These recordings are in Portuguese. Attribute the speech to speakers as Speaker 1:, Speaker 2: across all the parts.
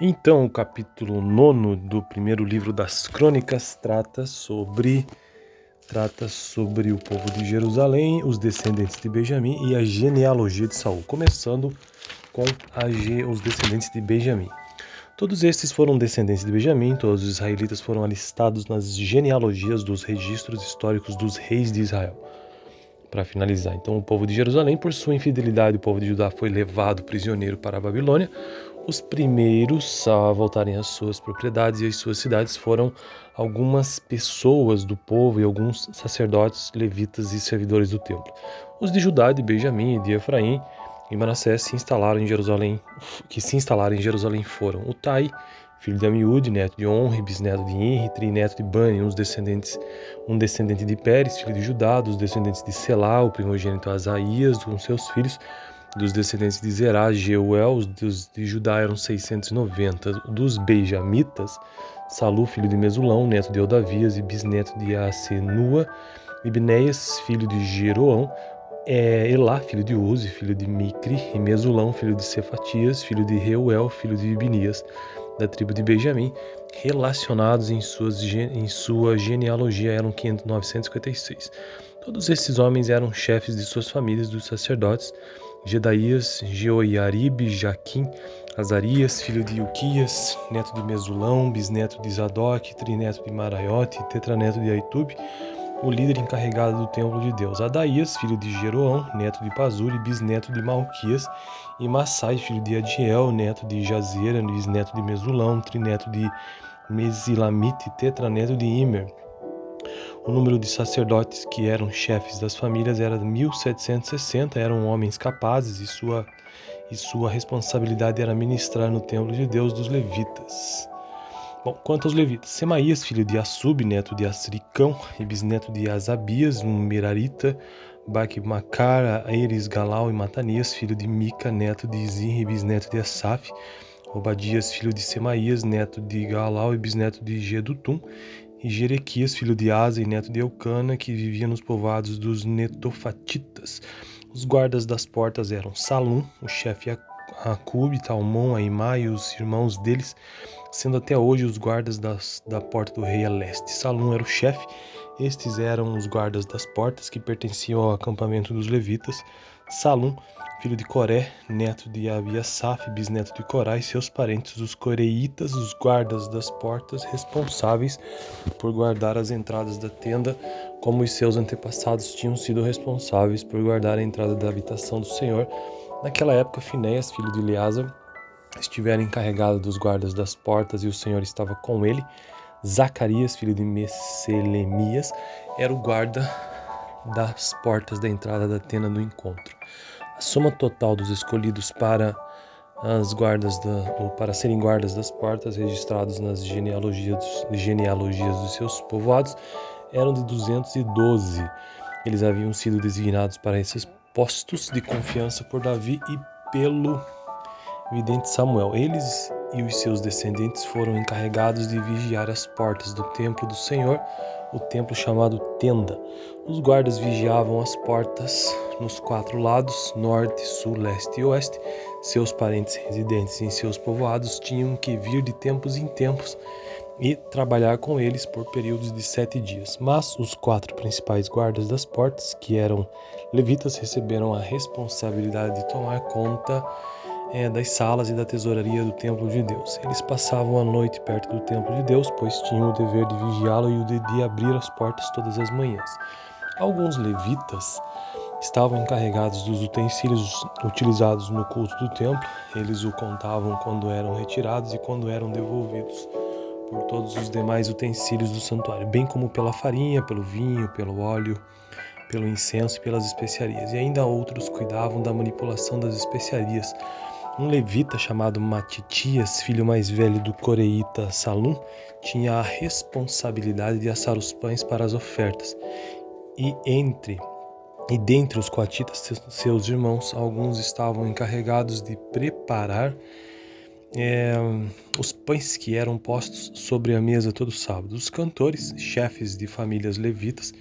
Speaker 1: Então, o capítulo 9 do primeiro livro das Crônicas trata sobre o povo de Jerusalém, os descendentes de Benjamim e a genealogia de Saul, começando com os descendentes de Benjamim. Todos estes foram descendentes de Benjamim, todos os israelitas foram alistados nas genealogias dos registros históricos dos reis de Israel. Para finalizar, então, o povo de Jerusalém, por sua infidelidade, o povo de Judá foi levado prisioneiro para a Babilônia. Os primeiros a voltarem às suas propriedades e às suas cidades foram algumas pessoas do povo e alguns sacerdotes, levitas e servidores do templo. Os de Judá, de Benjamim e de Efraim e Manassés que se instalaram em Jerusalém foram Utai, filho de Amiúde, neto de Onri, bisneto de Inri, trineto de Bani, um descendente de Pérez, filho de Judá, dos descendentes de Selá, o primogênito Asaías, com seus filhos, dos descendentes de Zerá, Jeuel, dos de Judá eram 690, dos Benjamitas, Salu, filho de Mesulão, neto de Odavias e bisneto de Asenua, Ibneias, filho de Jeroão, Elá, filho de Uzi, filho de Micri, e Mesulão, filho de Cefatias, filho de Reuel, filho de Ibnias, da tribo de Benjamim, relacionados em sua genealogia eram 956. Todos esses homens eram chefes de suas famílias dos sacerdotes, Jedaías, Jeoiarib, Jaquim, Azarias, filho de Ilquias, neto de Mesulão, bisneto de Zadok, trineto de Maraiote, tetraneto de Aitube, o líder encarregado do templo de Deus, Adaías, filho de Jeroão, neto de Pazuri, bisneto de Malquias, e Massai, filho de Adiel, neto de Jazeera, bisneto de Mesulão, trineto de Mesilamite, tetraneto de Imer. O número de sacerdotes que eram chefes das famílias era 1760, eram homens capazes e sua responsabilidade era ministrar no templo de Deus dos levitas. Bom, quanto aos levitas, Semaías, filho de Assub, neto de Asricão e bisneto de Asabias, um Merarita, Baque-Macar, Eres, Galau e Matanias, filho de Mica, neto de Zinri, bisneto de Asaf, Obadias, filho de Semaías, neto de Galau e bisneto de Gedutum, e Jerequias, filho de Asa e neto de Eucana, que vivia nos povoados dos Netofatitas. Os guardas das portas eram Salum, o chefe Acube, Talmon, Aimá e os irmãos deles, sendo até hoje os guardas da porta do rei a leste. Salum era o chefe. Estes eram os guardas das portas que pertenciam ao acampamento dos levitas. Salum, filho de Coré, neto de Abiasaf, bisneto de Corá e seus parentes, os coreitas, os guardas das portas, responsáveis por guardar as entradas da tenda, como os seus antepassados tinham sido responsáveis por guardar a entrada da habitação do Senhor. Naquela época, Finéias, filho de Eleazar, estivera encarregado dos guardas das portas e o Senhor estava com ele. Zacarias, filho de Meselemias, era o guarda das portas da entrada da tenda do encontro. A soma total dos escolhidos para serem guardas das portas, registrados nas genealogias dos seus povoados, eram de 212. Eles haviam sido designados para esses postos de confiança por Davi e pelo vidente Samuel. Eles e os seus descendentes foram encarregados de vigiar as portas do templo do Senhor, o templo chamado Tenda. Os guardas vigiavam as portas nos 4 lados, norte, sul, leste e oeste. Seus parentes residentes em seus povoados tinham que vir de tempos em tempos e trabalhar com eles por períodos de 7 dias. Mas os 4 principais guardas das portas, que eram levitas, receberam a responsabilidade de tomar conta das salas e da tesouraria do templo de Deus. Eles passavam a noite perto do templo de Deus, pois tinham o dever de vigiá-lo e o de abrir as portas todas as manhãs. Alguns levitas estavam encarregados dos utensílios utilizados no culto do templo. Eles o contavam quando eram retirados e quando eram devolvidos por todos os demais utensílios do santuário, bem como pela farinha, pelo vinho, pelo óleo, pelo incenso e pelas especiarias. E ainda outros cuidavam da manipulação das especiarias. Um levita chamado Matitias, filho mais velho do coreíta Salum, tinha a responsabilidade de assar os pães para as ofertas. E dentre os coatitas, seus irmãos, alguns estavam encarregados de preparar os pães que eram postos sobre a mesa todo sábado. Os cantores, chefes de famílias levitas,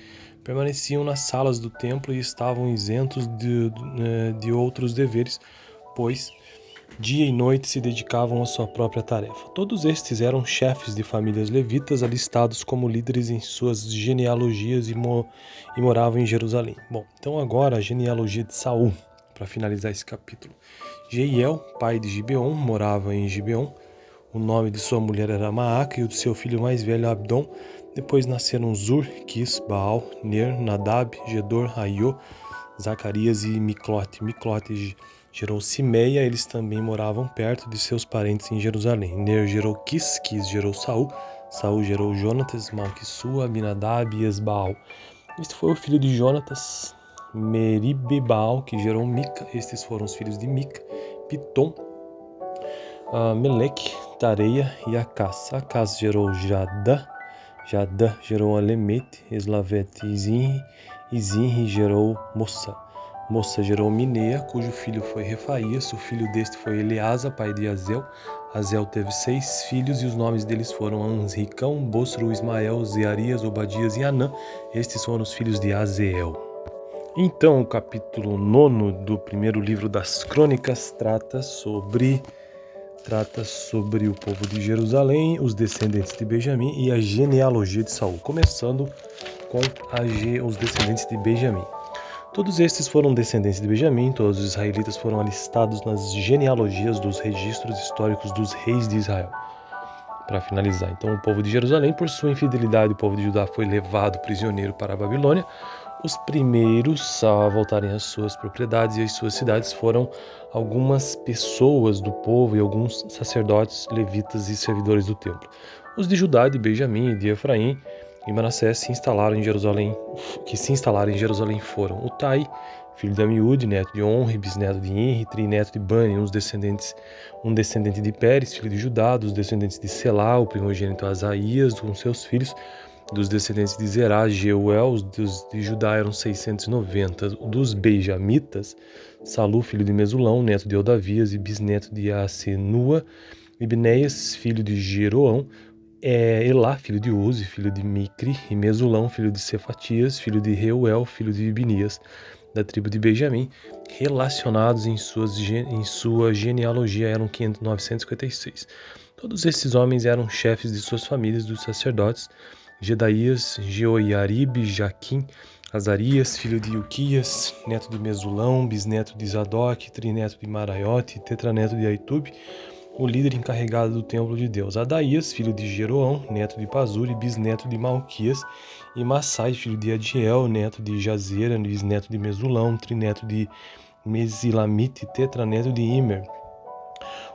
Speaker 1: permaneciam nas salas do templo e estavam isentos de outros deveres, pois dia e noite se dedicavam à sua própria tarefa. Todos estes eram chefes de famílias levitas, alistados como líderes em suas genealogias e moravam em Jerusalém. Bom, então agora a genealogia de Saul, para finalizar esse capítulo. Jeiel, pai de Gibeon, morava em Gibeon. O nome de sua mulher era Maaca e o de seu filho mais velho Abdom. Depois nasceram Zur, Quis, Baal, Ner, Nadab, Gedor, Aiô, Zacarias e Miclote. Miclote gerou Simeia, eles também moravam perto de seus parentes em Jerusalém. Ner gerou Quis, Quis gerou Saul, Saul gerou Jonatas, Malquissua, Abinadab e Esbaal. Este foi o filho de Jonatas, Meribbaal, que gerou Mica. Estes foram os filhos de Mica, Pitom, Meleque, Tareia e Acás. Acás gerou Jadá, Jadá gerou Alemete, Eslavete e Zinri, e Zinri gerou Mossa. Mossa gerou Minea, cujo filho foi Refaías. O filho deste foi Eleasa, pai de Azel. Azel teve 6 filhos e os nomes deles foram Ansricão, Bosru, Ismael, Zearias, Obadias e Anã. Estes foram os filhos de Azeel. Então, o capítulo 9 do primeiro livro das Crônicas trata sobre o povo de Jerusalém, os descendentes de Benjamim e a genealogia de Saul, começando com os descendentes de Benjamim. Todos estes foram descendentes de Benjamim, todos os israelitas foram alistados nas genealogias dos registros históricos dos reis de Israel. Para finalizar, então, o povo de Jerusalém, por sua infidelidade, o povo de Judá foi levado prisioneiro para a Babilônia. Os primeiros a voltarem às suas propriedades e às suas cidades foram algumas pessoas do povo e alguns sacerdotes, levitas e servidores do templo. Os de Judá, de Benjamim e de Efraim e Manassés que se instalaram em Jerusalém foram Utai, filho de Amiúde, neto de Onri, bisneto de Inri, trineto de Bani, um descendente de Pérez, filho de Judá, dos descendentes de Selá, o primogênito Asaías, com seus filhos, dos descendentes de Zerá, Jeuel, os de Judá eram 690, dos benjamitas, Salu, filho de Mesulão, neto de Odavias e bisneto de Asenua, Ibneias, filho de Jeroão, Elá, filho de Uzi, filho de Micri, e Mesulão, filho de Cefatias, filho de Reuel, filho de Ibnias, da tribo de Benjamim, relacionados em sua genealogia eram 956. Todos esses homens eram chefes de suas famílias dos sacerdotes, Jedaías, Jeoiarib, Jaquim, Azarias, filho de Ilquias, neto de Mesulão, bisneto de Zadok, trineto de Maraiote, tetraneto de Aitube, o líder encarregado do templo de Deus. Adaías, filho de Jeroão, neto de Pazuri, bisneto de Malquias, e Massai, filho de Adiel, neto de Jazera, bisneto de Mesulão, trineto de Mesilamite, tetraneto de Imer.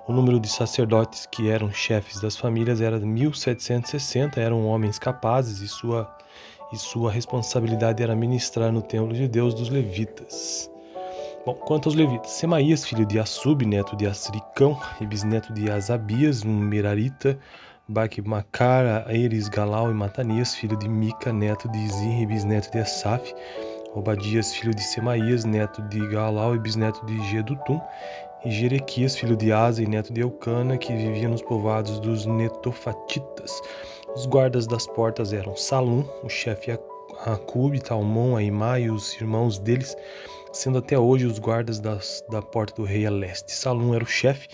Speaker 1: O número de sacerdotes que eram chefes das famílias era 1760, eram homens capazes e sua responsabilidade era ministrar no templo de Deus dos levitas. Bom, quanto aos levitas, Semaías, filho de Assub, neto de Asricão e bisneto de Asabias, um Merarita, Baque-Macar, Eres, Galau e Matanias, filho de Mica, neto de Zinri, bisneto de Asaf, Obadias, filho de Semaías, neto de Galau e bisneto de Gedutum, e Jerequias, filho de Asa e neto de Eucana, que vivia nos povoados dos Netofatitas. Os guardas das portas eram Salum, o chefe Acube, Talmon, Aimá e os irmãos deles, sendo até hoje os guardas da porta do rei a leste. Salum era o chefe.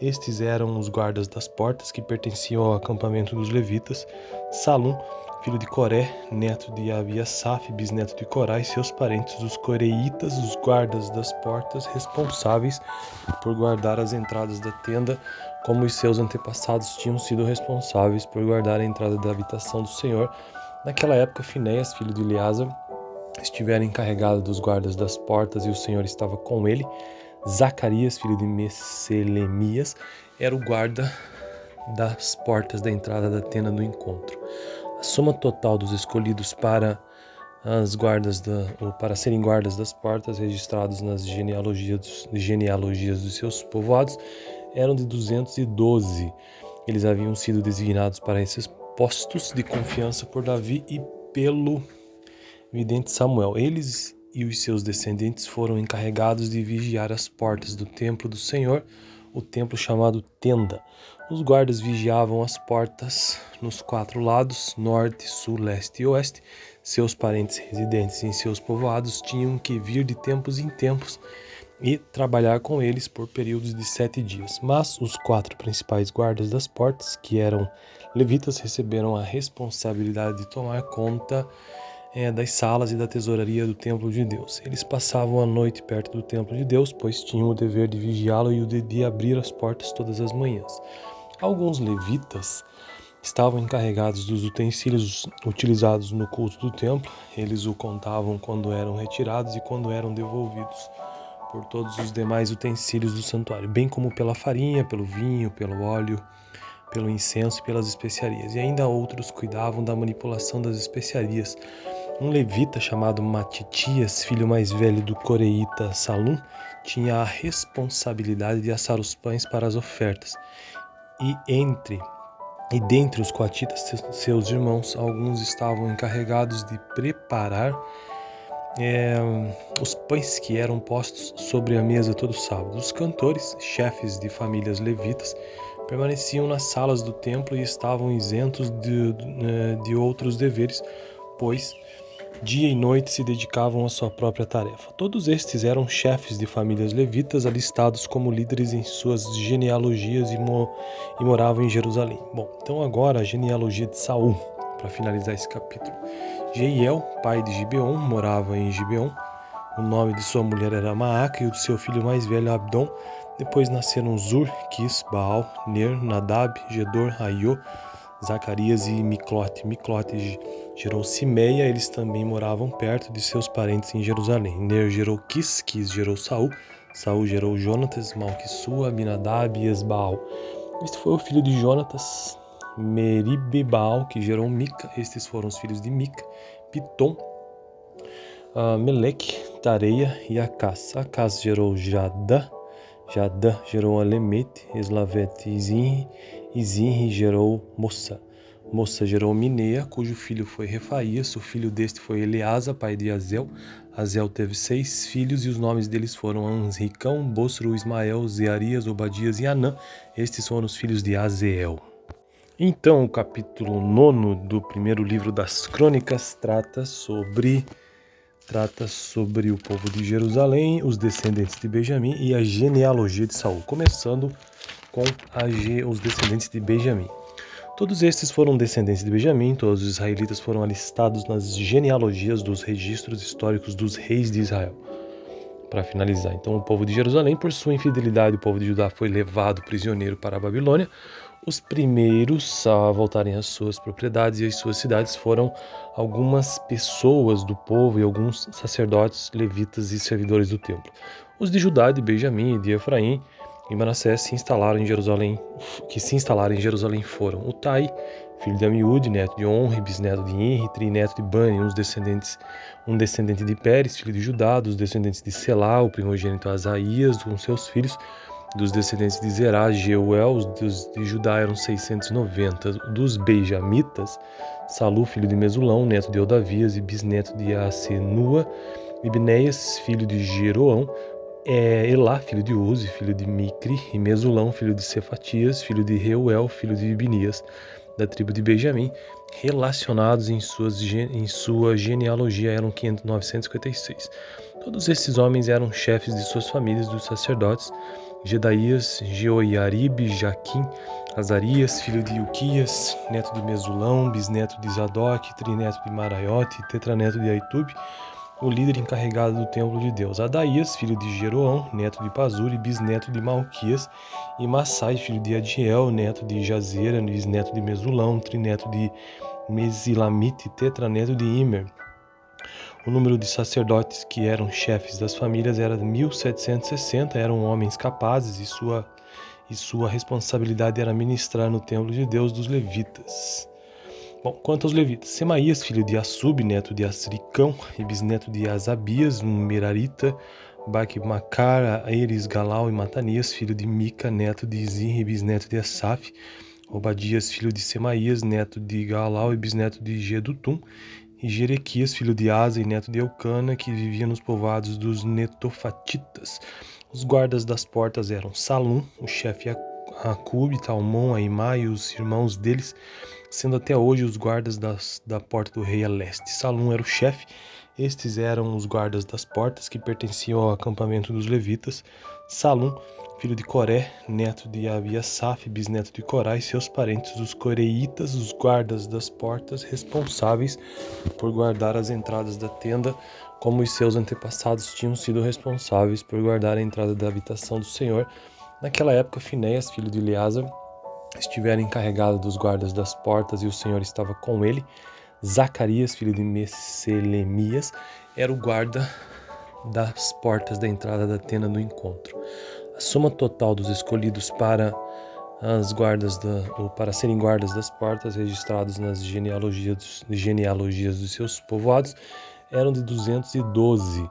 Speaker 1: Estes eram os guardas das portas que pertenciam ao acampamento dos levitas. Salum, filho de Coré, neto de Abiasaf, bisneto de Corá, e seus parentes, os coreitas, os guardas das portas, responsáveis por guardar as entradas da tenda, como os seus antepassados tinham sido responsáveis por guardar a entrada da habitação do Senhor. Naquela época, Finéias, filho de Eleazar, estivera encarregado dos guardas das portas e o Senhor estava com ele. Zacarias, filho de Meselemias, era o guarda das portas da entrada da tenda do encontro. A soma total dos escolhidos para serem guardas das portas, registrados nas genealogias dos seus povoados, eram de 212. Eles haviam sido designados para esses postos de confiança por Davi e pelo vidente Samuel. Eles e os seus descendentes foram encarregados de vigiar as portas do templo do Senhor, o templo chamado Tenda. Os guardas vigiavam as portas nos 4 lados, norte, sul, leste e oeste. Seus parentes residentes em seus povoados tinham que vir de tempos em tempos e trabalhar com eles por períodos de 7 dias. Mas os 4 principais guardas das portas, que eram levitas, receberam a responsabilidade de tomar conta das salas e da tesouraria do templo de Deus. Eles passavam a noite perto do templo de Deus, pois tinham o dever de vigiá-lo e o de abrir as portas todas as manhãs. Alguns levitas estavam encarregados dos utensílios utilizados no culto do templo. Eles o contavam quando eram retirados e quando eram devolvidos, por todos os demais utensílios do santuário, bem como pela farinha, pelo vinho, pelo óleo, pelo incenso e pelas especiarias. E ainda outros cuidavam da manipulação das especiarias. Um levita chamado Matitias, filho mais velho do coreíta Salum, tinha a responsabilidade de assar os pães para as ofertas. E dentre os coatitas, seus irmãos, alguns estavam encarregados de preparar os pães que eram postos sobre a mesa todo sábado. Os cantores, chefes de famílias levitas, permaneciam nas salas do templo e estavam isentos de outros deveres, pois dia e noite se dedicavam à sua própria tarefa. Todos estes eram chefes de famílias levitas, alistados como líderes em suas genealogias e moravam em Jerusalém. Bom, então agora a genealogia de Saul, para finalizar esse capítulo. Jeiel, pai de Gibeon, morava em Gibeon. O nome de sua mulher era Maaca e o de seu filho mais velho Abdon. Depois nasceram Zur, Quis, Baal, Ner, Nadab, Gedor, Aiô, Zacarias e Miclote. Miclote gerou Simeia, eles também moravam perto de seus parentes em Jerusalém. Ner gerou Quis, Quis gerou Saul, Saul gerou Jonatas, Malquissua, Abinadab e Esbaal. Este foi o filho de Jonatas, Meribbaal, que gerou Mica. Estes foram os filhos de Mica, Pitom, Meleque, Tareia e Acás. Acás gerou Jadã, Jadã gerou Alemete, Eslavete e Zinri, e Zinri gerou Mossa. Mossa gerou Mineia, cujo filho foi Refaías. O filho deste foi Eleasa, pai de Azel. Azel teve 6 filhos e os nomes deles foram Ansricão, Bosru, Ismael, Zearias, Obadias e Anã. Estes foram os filhos de Azeel. Então, o capítulo 9 do primeiro livro das Crônicas trata sobre o povo de Jerusalém, os descendentes de Benjamim e a genealogia de Saul, começando com os descendentes de Benjamim. Todos estes foram descendentes de Benjamim, todos os israelitas foram alistados nas genealogias dos registros históricos dos reis de Israel. Para finalizar, então, o povo de Jerusalém, por sua infidelidade, o povo de Judá foi levado prisioneiro para a Babilônia. Os primeiros a voltarem às suas propriedades e às suas cidades foram algumas pessoas do povo e alguns sacerdotes, levitas e servidores do templo. Os de Judá, de Benjamim e de Efraim e Manassés que se instalaram em Jerusalém foram Utai, filho de Amiúde, neto de Onri, bisneto de Inri, trineto de Bani, um descendente de Pérez, filho de Judá, dos descendentes de Selá, o primogênito Asaías, com seus filhos, dos descendentes de Zerá, Jeuel, os de Judá eram 690, dos benjamitas, Salu, filho de Mesulão, neto de Odavias e bisneto de Asenua, Ibneias, filho de Jeroão, Elá, filho de Uzi, filho de Micri, e Mesulão, filho de Cefatias, filho de Reuel, filho de Ibnias, da tribo de Benjamim, relacionados em sua genealogia eram 956. Todos esses homens eram chefes de suas famílias, dos sacerdotes, Gedaías, Jeoiarib, Jaquim, Azarias, filho de Ilquias, neto de Mesulão, bisneto de Zadok, trineto de Maraiote, tetraneto de Aitube, o líder encarregado do templo de Deus. Adaías, filho de Jeroão, neto de Pazur e bisneto de Malquias, e Massai, filho de Adiel, neto de Jazera, bisneto de Mesulão, trineto de Mesilamite, tetraneto de Imer. O número de sacerdotes que eram chefes das famílias era 1760, eram homens capazes e sua responsabilidade era ministrar no templo de Deus dos levitas. Bom, quanto aos levitas, Semaías, filho de Assub, neto de Asricão e bisneto de Asabias, um Merarita, Baque-Macar, Aeres, Galau e Matanias, filho de Mica, neto de Zinri, bisneto de Asaf, Obadias, filho de Semaías, neto de Galau e bisneto de Gedutum, e Jerequias, filho de Asa e neto de Eucana, que vivia nos povoados dos Netofatitas. Os guardas das portas eram Salum, o chefe Acube, Talmon, Aimá e os irmãos deles, sendo até hoje os guardas da porta do rei a leste. Salum era o chefe, Estes eram os guardas das portas que pertenciam ao acampamento dos levitas: Salum, filho de Coré, neto de Abiasaf, bisneto de Corá, e seus parentes, os coreitas, os guardas das portas, responsáveis por guardar as entradas da tenda, como os seus antepassados tinham sido responsáveis por guardar a entrada da habitação do Senhor. Naquela época, Finéias, filho de Eleazar, estivera encarregado dos guardas das portas, e o Senhor estava com ele. Zacarias, filho de Messelemias, era o guarda das portas da entrada da tenda do encontro. A soma total dos escolhidos para serem guardas das portas, registrados nas genealogias dos seus povoados, eram de 212.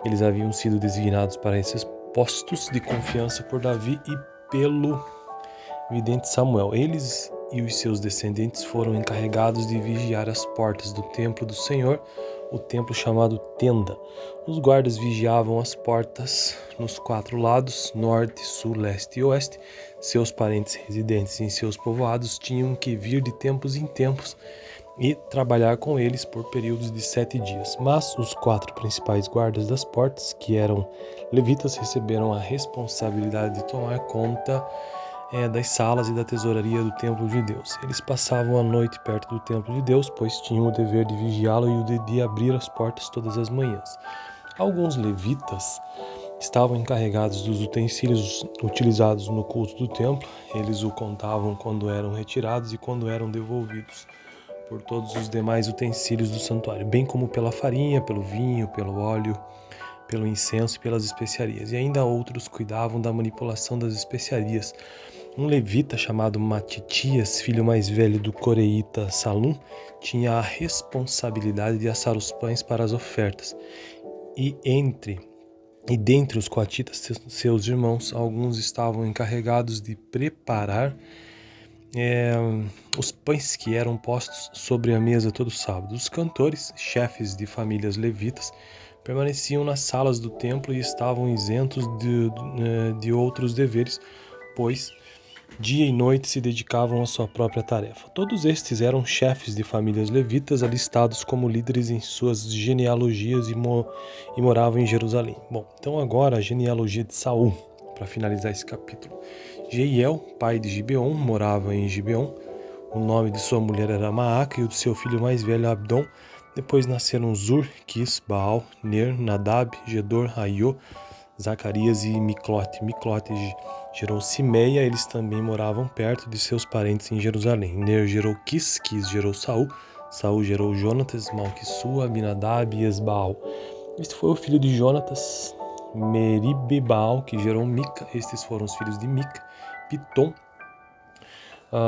Speaker 1: Eles haviam sido designados para esses postos de confiança por Davi e pelo vidente Samuel. Eles e os seus descendentes foram encarregados de vigiar as portas do templo do Senhor, o templo chamado Tenda. Os guardas vigiavam as portas nos 4 lados, norte, sul, leste e oeste. Seus parentes residentes em seus povoados tinham que vir de tempos em tempos e trabalhar com eles por períodos de 7 dias. Mas os 4 principais guardas das portas, que eram levitas, receberam a responsabilidade de tomar conta das salas e da tesouraria do templo de Deus. Eles passavam a noite perto do templo de Deus, pois tinham o dever de vigiá-lo e o de abrir as portas todas as manhãs. Alguns levitas estavam encarregados dos utensílios utilizados no culto do templo. Eles o contavam quando eram retirados e quando eram devolvidos, por todos os demais utensílios do santuário, bem como pela farinha, pelo vinho, pelo óleo, pelo incenso e pelas especiarias. E ainda outros cuidavam da manipulação das especiarias. Um levita chamado Matitias, filho mais velho do coreíta Salum, tinha a responsabilidade de assar os pães para as ofertas. E dentre os coatitas, seus irmãos, alguns estavam encarregados de preparar os pães que eram postos sobre a mesa todo sábado. Os cantores, chefes de famílias levitas, permaneciam nas salas do templo e estavam isentos de outros deveres, pois dia e noite se dedicavam à sua própria tarefa. Todos estes eram chefes de famílias levitas, alistados como líderes em suas genealogias e moravam em Jerusalém. Bom, então agora a genealogia de Saul, para finalizar esse capítulo. Jeiel, pai de Gibeon, morava em Gibeon. O nome de sua mulher era Maaca e o de seu filho mais velho Abdom. Depois nasceram Zur, Quis, Baal, Ner, Nadab, Gedor, Aiô, Zacarias e Miclote. Miclote gerou Simeia, eles também moravam perto de seus parentes em Jerusalém. Ner gerou Quis, Quis gerou Saul, Saul gerou Jonatas, Malquissua, Abinadab e Esbaal. Este foi o filho de Jonatas, Meribbaal, que gerou Mica. Estes foram os filhos de Mica, Pitom,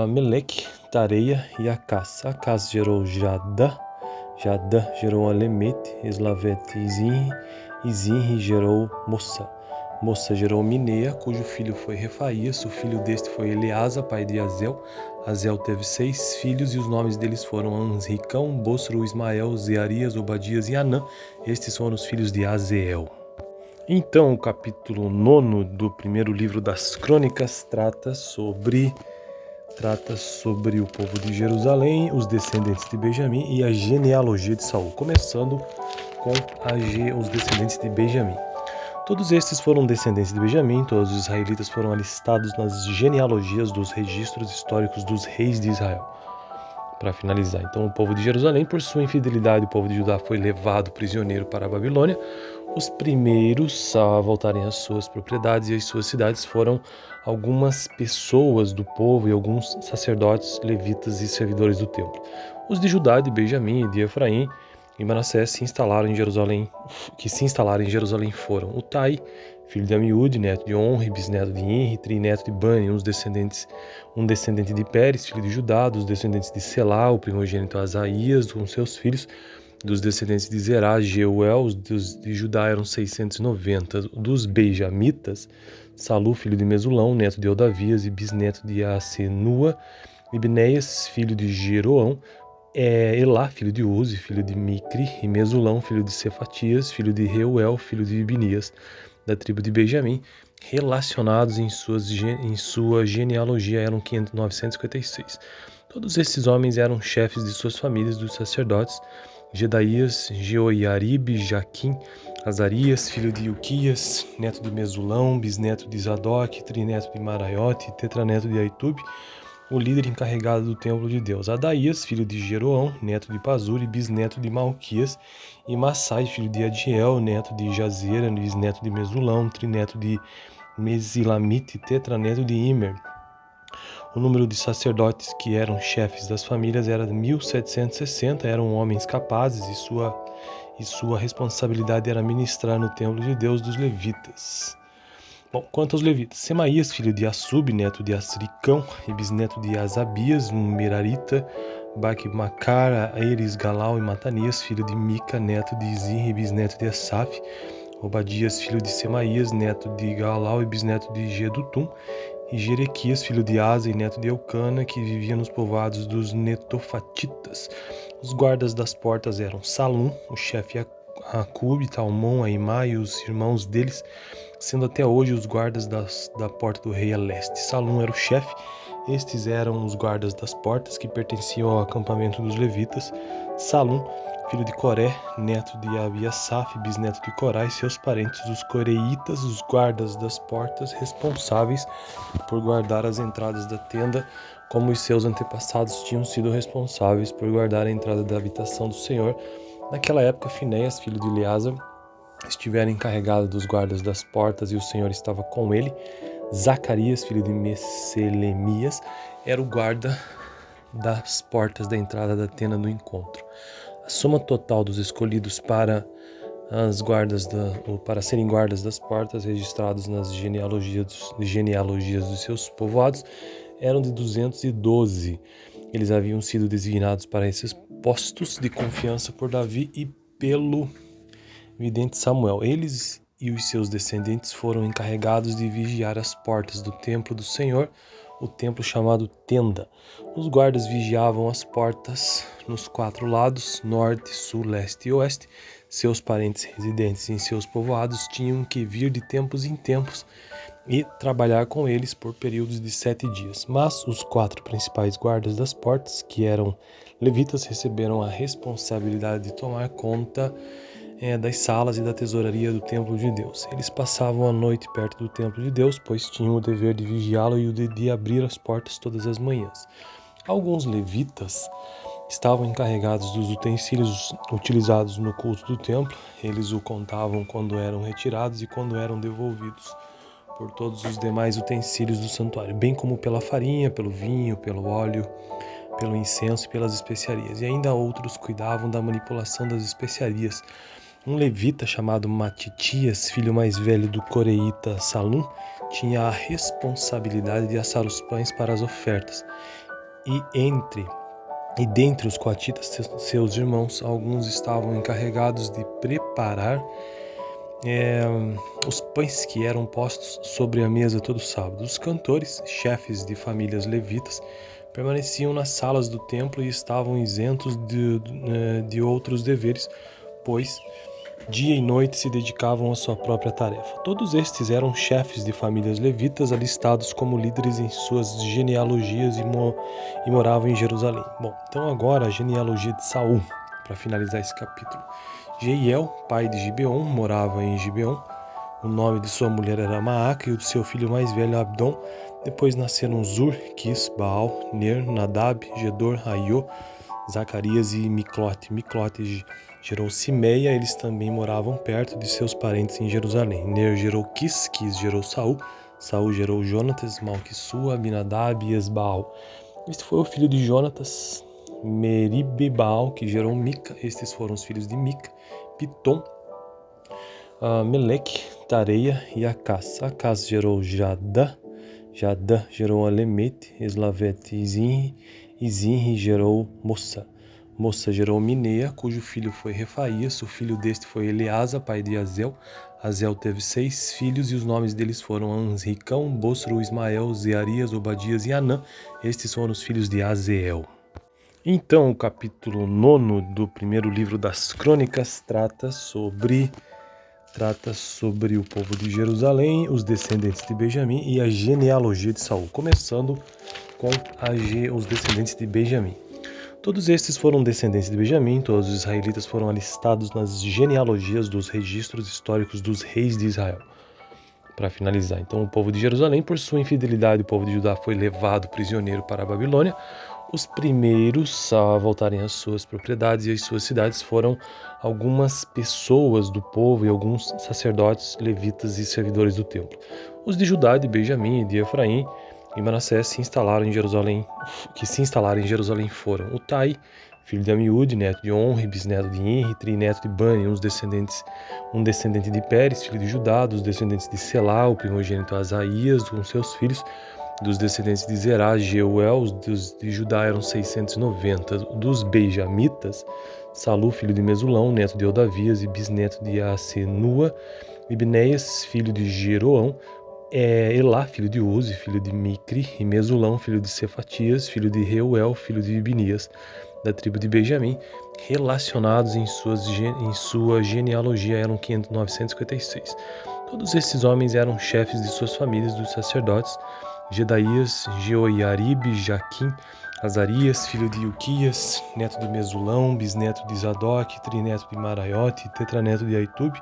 Speaker 1: Meleque, Tareia e Acás. Acás gerou Jadã gerou Alemete, Eslavete e Zinri, e Zinri gerou Mossa. Mossa gerou Minea, cujo filho foi Refaías. O filho deste foi Eleasa, pai de Azel. Azel teve 6 filhos e os nomes deles foram Ansricão, Bosru, Ismael, Zearias, Obadias e Anã. Estes foram os filhos de Azeel. Então, o capítulo 9 do primeiro livro das Crônicas trata sobre o povo de Jerusalém, os descendentes de Benjamim e a genealogia de Saul, começando com os descendentes de Benjamim. Todos estes foram descendentes de Benjamim. Todos os israelitas foram alistados nas genealogias dos registros históricos dos reis de Israel. Para finalizar, então, o povo de Jerusalém, por sua infidelidade, o povo de Judá foi levado prisioneiro para a Babilônia. Os primeiros a voltarem às suas propriedades e às suas cidades foram algumas pessoas do povo e alguns sacerdotes, levitas e servidores do templo. Os de Judá, de Benjamim e de Efraim e Manassés que se instalaram em Jerusalém foram Utai, filho de Amiúde, neto de Onri, bisneto de Inri, trineto de Bani, um descendente de Pérez, filho de Judá, dos descendentes de Selá, o primogênito Asaías, com seus filhos, dos descendentes de Zerá, Jeuel, os de Judá eram 690, dos benjamitas, Salu, filho de Mesulão, neto de Odavias e bisneto de Asenua, Ibneias, filho de Jeroão, Elá, filho de Uzi, filho de Micri, e Mesulão, filho de Cefatias, filho de Reuel, filho de Ibnias, da tribo de Benjamim, relacionados em sua genealogia eram 956. Todos esses homens eram chefes de suas famílias, dos sacerdotes, Jedaías, Jeoiaribe, Jaquim, Azarias, filho de Ilquias, neto de Mesulão, bisneto de Zadok, trineto de Maraiote, tetraneto de Aitube, o líder encarregado do templo de Deus. Adaías, filho de Jeroão, neto de Pazuri, bisneto de Malquias, e Massai, filho de Adiel, neto de Jazera, bisneto de Mesulão, trineto de Mesilamite, tetraneto de Imer. O número de sacerdotes que eram chefes das famílias era 1760, eram homens capazes e sua responsabilidade era ministrar no templo de Deus dos levitas. Bom, quanto aos levitas, Semaías, filho de Assub, neto de Asricão e bisneto de Asabias, um Merarita, Bacmacar, Eres, Galau e Matanias, filho de Mica, neto de Zirri, bisneto de Asaf, Obadias, filho de Semaías, neto de Galau e bisneto de Gedutum, e Jerequias, filho de Asa e neto de Eucana, que vivia nos povoados dos Netofatitas. Os guardas das portas eram Salum, o chefe Acube, Talmon, Aimá e os irmãos deles, sendo até hoje os guardas da porta do rei a leste. Salum era o chefe. Estes eram os guardas das portas que pertenciam ao acampamento dos levitas. Salum, filho de Coré, neto de Abiasaf, bisneto de Corá e seus parentes, os coreitas, os guardas das portas, responsáveis por guardar as entradas da tenda, como os seus antepassados tinham sido responsáveis por guardar a entrada da habitação do Senhor. Naquela época, Finéias, filho de Eleazar, estivera encarregado dos guardas das portas e o Senhor estava com ele. Zacarias, filho de Messelemias, era o guarda das portas da entrada da tenda do encontro. A soma total dos escolhidos para serem guardas das portas, registrados nas genealogias dos seus povoados, eram de 212. Eles haviam sido designados para esses postos de confiança por Davi e pelo vidente Samuel. Eles e os seus descendentes foram encarregados de vigiar as portas do templo do Senhor, o templo chamado Tenda. Os guardas vigiavam as portas nos 4 lados, norte, sul, leste e oeste. Seus parentes residentes em seus povoados tinham que vir de tempos em tempos e trabalhar com eles por períodos de 7 dias. Mas os 4 principais guardas das portas, que eram levitas, receberam a responsabilidade de tomar conta das salas e da tesouraria do templo de Deus. Eles passavam a noite perto do templo de Deus, pois tinham o dever de vigiá-lo e o de abrir as portas todas as manhãs. Alguns levitas estavam encarregados dos utensílios utilizados no culto do templo. Eles o contavam quando eram retirados e quando eram devolvidos, por todos os demais utensílios do santuário, bem como pela farinha, pelo vinho, pelo óleo, pelo incenso e pelas especiarias. E ainda outros cuidavam da manipulação das especiarias. Um levita chamado Matitias, filho mais velho do coreíta Salum, tinha a responsabilidade de assar os pães para as ofertas. E dentre os coatitas, seus irmãos, alguns estavam encarregados de preparar os pães que eram postos sobre a mesa todo sábado. Os cantores, chefes de famílias levitas, permaneciam nas salas do templo e estavam isentos de outros deveres, pois dia e noite se dedicavam à sua própria tarefa. Todos estes eram chefes de famílias levitas, alistados como líderes em suas genealogias e moravam em Jerusalém. Bom, então agora a genealogia de Saul, para finalizar esse capítulo. Jeiel, pai de Gibeon, morava em Gibeon. O nome de sua mulher era Maaca e o de seu filho mais velho Abdom. Depois nasceram Zur, Quis, Baal, Ner, Nadab, Gedor, Aiô, Zacarias e Miclote. Miclote gerou Simeia, eles também moravam perto de seus parentes em Jerusalém. Ner gerou Quis, Quis gerou Saul, Saul gerou Jonatas, Malquissua, Abinadab e Esbaal. Este foi o filho de Jonatas, Meribebaal, que gerou Mica. Estes foram os filhos de Mica, Pitom, Meleque, Tareia e Acás. Acás gerou Jadã, Jadã gerou Alemete, Eslavete e Zinri, e Zinri gerou Mossa. Mossa gerou Minea, cujo filho foi Refaías. O filho deste foi Eleasa, pai de Azel. Azel teve 6 filhos e os nomes deles foram Ansricão, Bosro, Ismael, Zearias, Obadias e Anã. Estes foram os filhos de Azeel. Então, o capítulo 9 do primeiro livro das Crônicas trata sobre o povo de Jerusalém, os descendentes de Benjamim e a genealogia de Saul, começando com os descendentes de Benjamim. Todos estes foram descendentes de Benjamim, todos os israelitas foram alistados nas genealogias dos registros históricos dos reis de Israel. Para finalizar, então, o povo de Jerusalém, por sua infidelidade, o povo de Judá foi levado prisioneiro para a Babilônia. Os primeiros a voltarem às suas propriedades e às suas cidades foram algumas pessoas do povo e alguns sacerdotes, levitas e servidores do templo. Os de Judá, de Benjamim e de Efraim e Manassés se instalaram em Jerusalém, foram Utai, filho de Amiúde, neto de Onri, bisneto de Inri, trineto de Bani, um descendente de Pérez, filho de Judá, dos descendentes de Selá, o primogênito Asaías, com seus filhos, dos descendentes de Zerá, Jeuel, dos de Judá eram 690, dos Benjamitas, Salu, filho de Mesulão, neto de Odavias e bisneto de Asenua, Ibneias, filho de Jeroão, Elá, filho de Uzi, filho de Micri, e Mesulão, filho de Cefatias, filho de Reuel, filho de Ibnias, da tribo de Benjamim, relacionados em sua genealogia eram 956. Todos esses homens eram chefes de suas famílias dos sacerdotes, Jedaías, Jeoiaribe, Jaquim, Azarias, filho de Ilquias, neto de Mesulão, bisneto de Zadok, trineto de Maraiote, tetraneto de Aitube,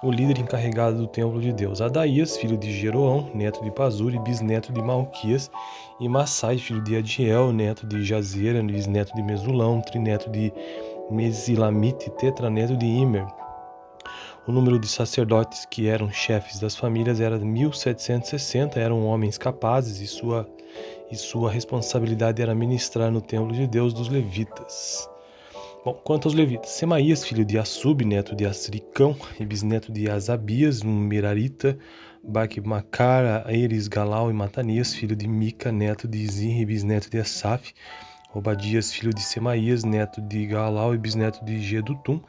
Speaker 1: o líder encarregado do templo de Deus. Adaías, filho de Jeroão, neto de Pazuri, bisneto de Malquias, e Massai, filho de Adiel, neto de Jazeera, bisneto de Mesulão, trineto de Mesilamite, tetraneto de Imer. O número de sacerdotes que eram chefes das famílias era 1760, eram homens capazes e sua responsabilidade era ministrar no templo de Deus dos levitas. Bom, quanto aos levitas, Semaías, filho de Assub, neto de Asricão e bisneto de Asabias, um Merarita, Baque-Macar, Eres, Galau e Matanias, filho de Mica, neto de Zinri, bisneto de Asaf, Obadias, filho de Semaías, neto de Galau e bisneto de Gedutum,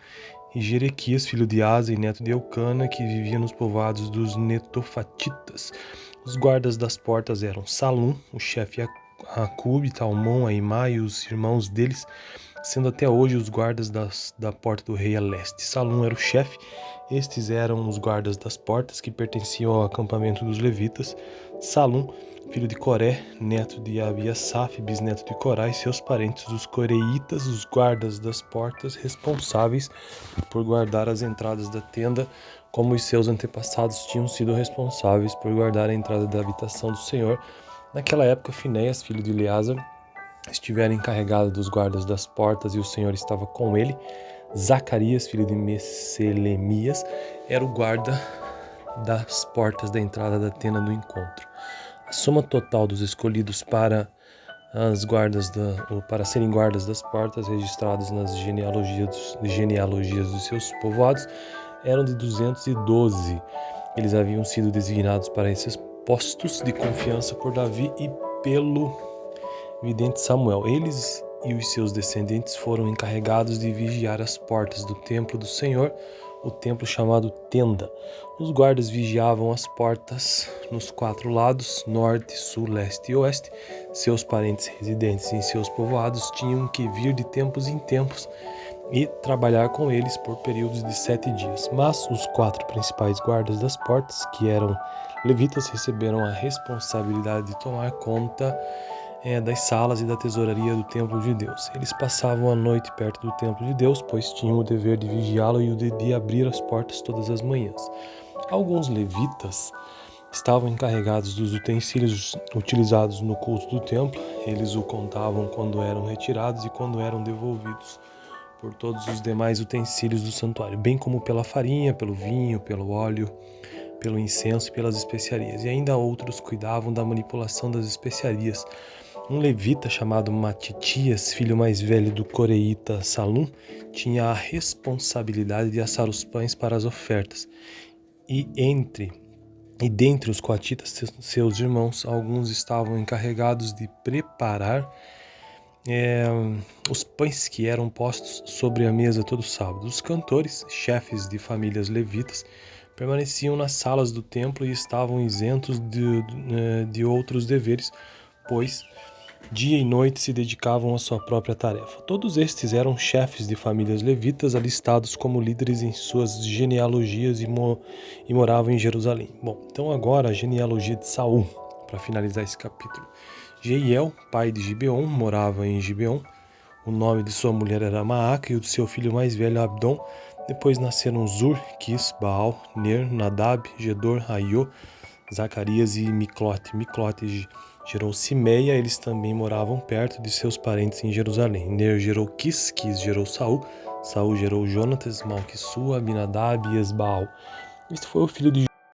Speaker 1: e Jerequias, filho de Asa e neto de Eucana, que vivia nos povoados dos Netofatitas. Os guardas das portas eram Salum, o chefe Acube, Talmon, Aimá e os irmãos deles, sendo até hoje os guardas da porta do rei a leste. Salum era o chefe. Estes eram os guardas das portas que pertenciam ao acampamento dos levitas. Salum, filho de Coré, neto de Abiasaf, bisneto de Corá, e seus parentes, os coreitas, os guardas das portas, responsáveis por guardar as entradas da tenda, como os seus antepassados tinham sido responsáveis por guardar a entrada da habitação do Senhor. Naquela época, Finéias, filho de Eleazar, estivera encarregado dos guardas das portas e o Senhor estava com ele. Zacarias, filho de Meselemias, era o guarda das portas da entrada da tenda do encontro. A soma total dos escolhidos para serem guardas das portas, registrados nas genealogias dos seus povoados, eram de 212. Eles haviam sido designados para esses postos de confiança por Davi e pelo vidente Samuel. Eles e os seus descendentes foram encarregados de vigiar as portas do templo do Senhor, o templo chamado Tenda. Os guardas vigiavam as portas nos 4 lados, norte, sul, leste e oeste. Seus parentes residentes em seus povoados tinham que vir de tempos em tempos e trabalhar com eles por períodos de 7 dias. Mas os 4 principais guardas das portas, que eram levitas, receberam a responsabilidade de tomar conta das salas e da tesouraria do templo de Deus. Eles passavam a noite perto do templo de Deus, pois tinham o dever de vigiá-lo e o de abrir as portas todas as manhãs. Alguns levitas estavam encarregados dos utensílios utilizados no culto do templo. Eles o contavam quando eram retirados e quando eram devolvidos, por todos os demais utensílios do santuário, bem como pela farinha, pelo vinho, pelo óleo, pelo incenso e pelas especiarias. E ainda outros cuidavam da manipulação das especiarias. Um levita chamado Matitias, filho mais velho do coreíta Salum, tinha a responsabilidade de assar os pães para as ofertas. E dentre os coatitas, seus irmãos, alguns estavam encarregados de preparar os pães que eram postos sobre a mesa todo sábado. Os cantores, chefes de famílias levitas, permaneciam nas salas do templo e estavam isentos de outros deveres, pois dia e noite se dedicavam à sua própria tarefa. Todos estes eram chefes de famílias levitas, alistados como líderes em suas genealogias e moravam em Jerusalém. Bom, então agora a genealogia de Saul, para finalizar esse capítulo. Jeiel, pai de Gibeon, morava em Gibeon. O nome de sua mulher era Maaca e o de seu filho mais velho Abdon. Depois nasceram Zur, Quis, Baal, Ner, Nadab, Gedor, Aiô, Zacarias e Miclote. Miclote gerou Simeia, eles também moravam perto de seus parentes em Jerusalém. Ner gerou Quis, Quis gerou Saul, Saul gerou Jonatas, Malquissua, Abinadab e Esbaal. Este foi o filho de